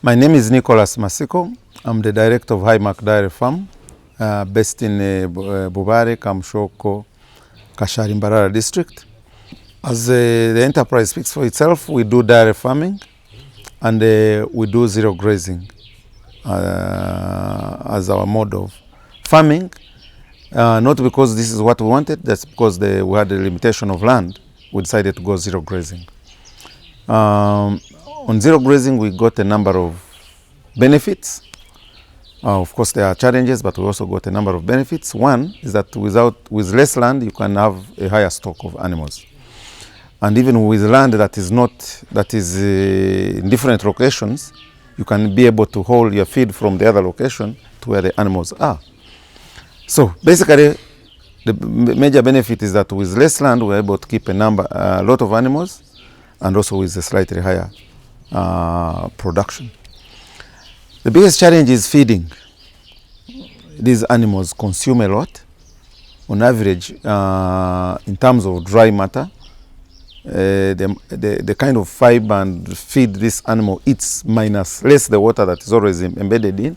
My name is Matsiko. I'm the director of Highmark Dairy Farm, based in Bubare, Kamshoko, Kashari, Mbarara District. As the enterprise speaks for itself, we do dairy farming and we do zero grazing as our mode of farming. Not because this is what we wanted, that's because we had a limitation of land. We decided to go zero grazing. On zero grazing, we got a number of benefits. Of course, there are challenges, but we also got a number of benefits. One is that with less land, you can have a higher stock of animals. And even with land that is in different locations, you can be able to haul your feed from the other location to where the animals are. So basically, the major benefit is that with less land, we're able to keep a lot of animals, and also with a slightly higher production. The biggest challenge is feeding. These animals consume a lot. On average, in terms of dry matter, the kind of fiber and feed this animal eats minus less the water that is always embedded in,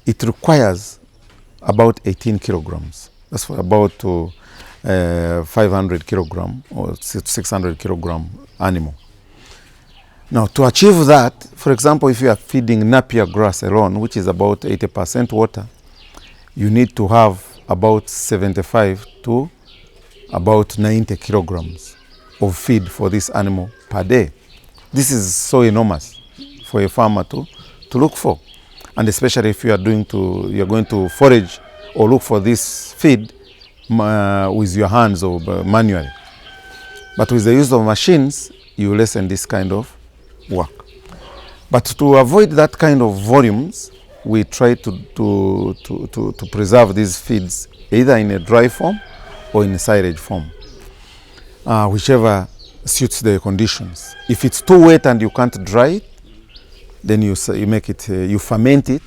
it requires about 18 kilograms. That's for about 500 kilogram or 600 kilogram animal. Now, to achieve that, for example, if you are feeding Napier grass alone, which is about 80% water, you need to have about 75 to about 90 kilograms of feed for this animal per day. This is so enormous for a farmer to look for, and especially if you are going to forage or look for this feed with your hands or manually. But with the use of machines, you lessen this kind of work. But to avoid that kind of volumes, we try to preserve these feeds either in a dry form or in a silage form, whichever suits the conditions. If it's too wet and you can't dry it, then you ferment it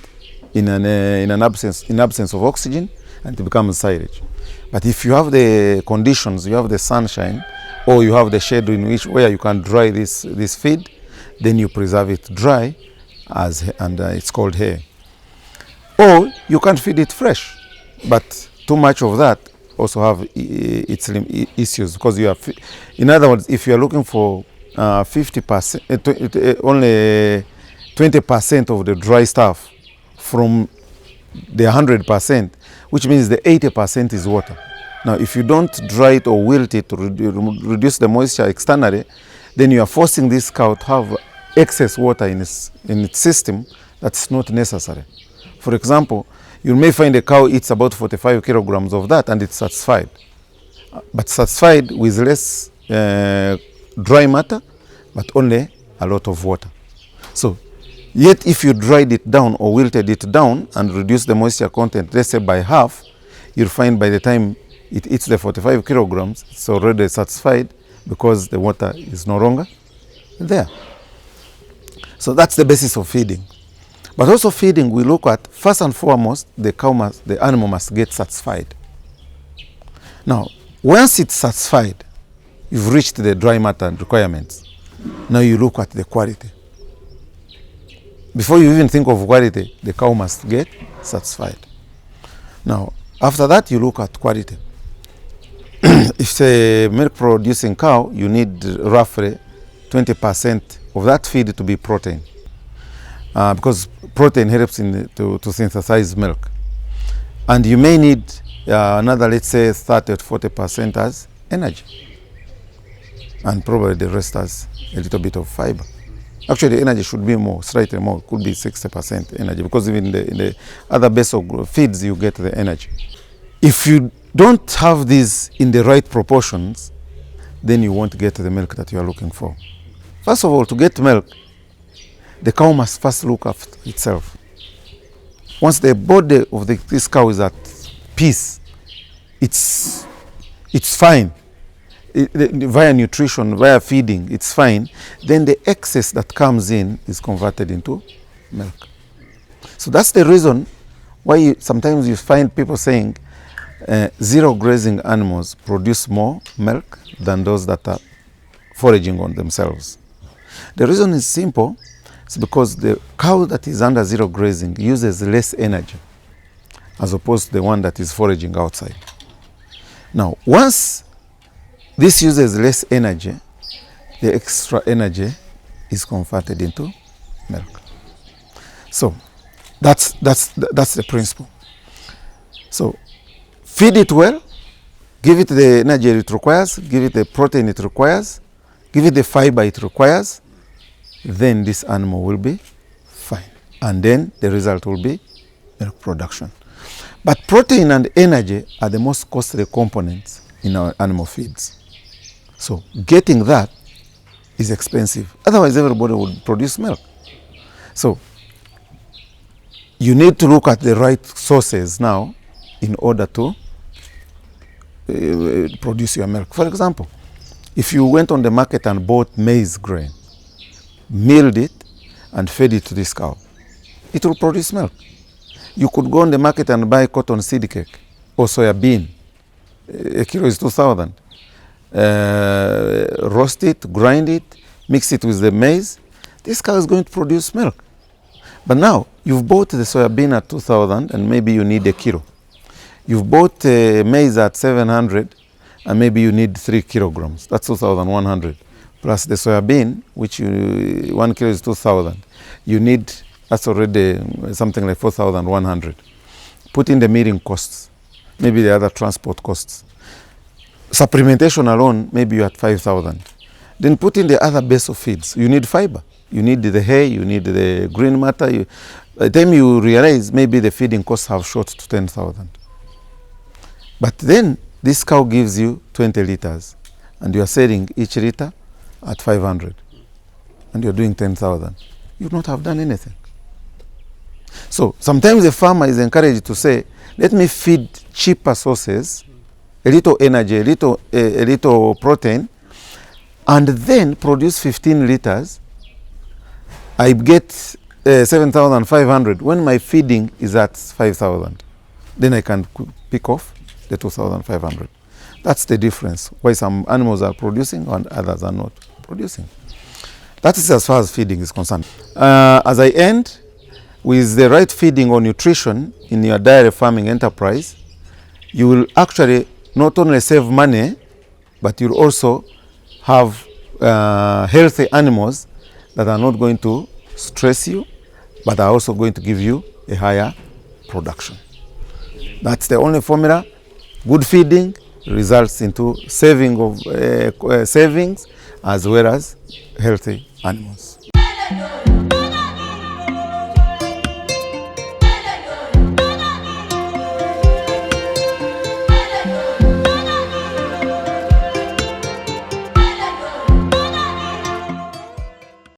in absence of oxygen, and it becomes silage. But if you have the conditions, you have the sunshine, or you have the shade where you can dry this feed, then you preserve it dry, and it's called hay. Or you can feed it fresh, but too much of that also have its issues, because in other words, if you are looking for 50%, only 20% of the dry stuff from the 100%, which means the 80% is water. Now, if you don't dry it or wilt it to reduce the moisture externally, then you are forcing this cow to have excess water in its system that's not necessary. For example, you may find a cow eats about 45 kilograms of that and it's satisfied. But satisfied with less dry matter, but only a lot of water. So, yet if you dried it down or wilted it down and reduce the moisture content, let's say by half, you'll find by the time it eats the 45 kilograms, it's already satisfied because the water is no longer there. So that's the basis of feeding. But also feeding, we look at, first and foremost, the animal must get satisfied. Now, once it's satisfied, you've reached the dry matter requirements. Now you look at the quality. Before you even think of quality, the cow must get satisfied. Now, after that, you look at quality. If it's a milk-producing cow, you need roughly 20% of that feed to be protein, because protein helps to synthesize milk. And you may need another, let's say, 30 to 40% as energy, and probably the rest as a little bit of fiber. Actually, the energy should be more, slightly more, could be 60% energy, because even in the other base of feeds, you get the energy. If you don't have these in the right proportions, then you won't get the milk that you are looking for. First of all, to get milk, the cow must first look after itself. Once the body of this cow is at peace, it's fine. Via nutrition, via feeding, it's fine. Then the excess that comes in is converted into milk. So that's the reason why sometimes you find people saying zero-grazing animals produce more milk than those that are foraging on themselves. The reason is simple. It's because the cow that is under zero-grazing uses less energy as opposed to the one that is foraging outside. Now, once this uses less energy, the extra energy is converted into milk. So that's the principle. So feed it well, give it the energy it requires, give it the protein it requires, give it the fiber it requires, then this animal will be fine. And then the result will be milk production. But protein and energy are the most costly components in our animal feeds. So getting that is expensive. Otherwise, everybody would produce milk. So you need to look at the right sources now in order to produce your milk. For example, if you went on the market and bought maize grain, milled it, and fed it to this cow, it will produce milk. You could go on the market and buy cotton seed cake or soya bean. A kilo is 2,000. Roast it, grind it, mix it with the maize. This cow is going to produce milk. But now, you've bought the soya bean at 2,000 and maybe you need a kilo. You've bought maize at 700 and maybe you need 3 kilograms. That's 2,100. Plus the soya bean, which 1 kilo is 2,000. You need, that's already something like 4,100. Put in the milling costs, maybe the other transport costs. Supplementation alone, maybe you're at 5,000. Then put in the other base of feeds. You need fiber. You need the hay, you need the green matter. By the time you realize, maybe the feeding costs have shot to 10,000. But then this cow gives you 20 liters and you are selling each liter at 500 and you're doing 10,000. You not have done anything. So sometimes the farmer is encouraged to say, let me feed cheaper sources, a little energy, a little protein, and then produce 15 liters. I get 7,500 when my feeding is at 5,000. Then I can pick off the 2,500. That's the difference, why some animals are producing and others are not producing. That is as far as feeding is concerned. As I end, with the right feeding or nutrition in your dairy farming enterprise, you will actually not only save money, but you'll also have healthy animals that are not going to stress you, but are also going to give you a higher production. That's the only formula. Good feeding results into saving of savings as well as healthy animals.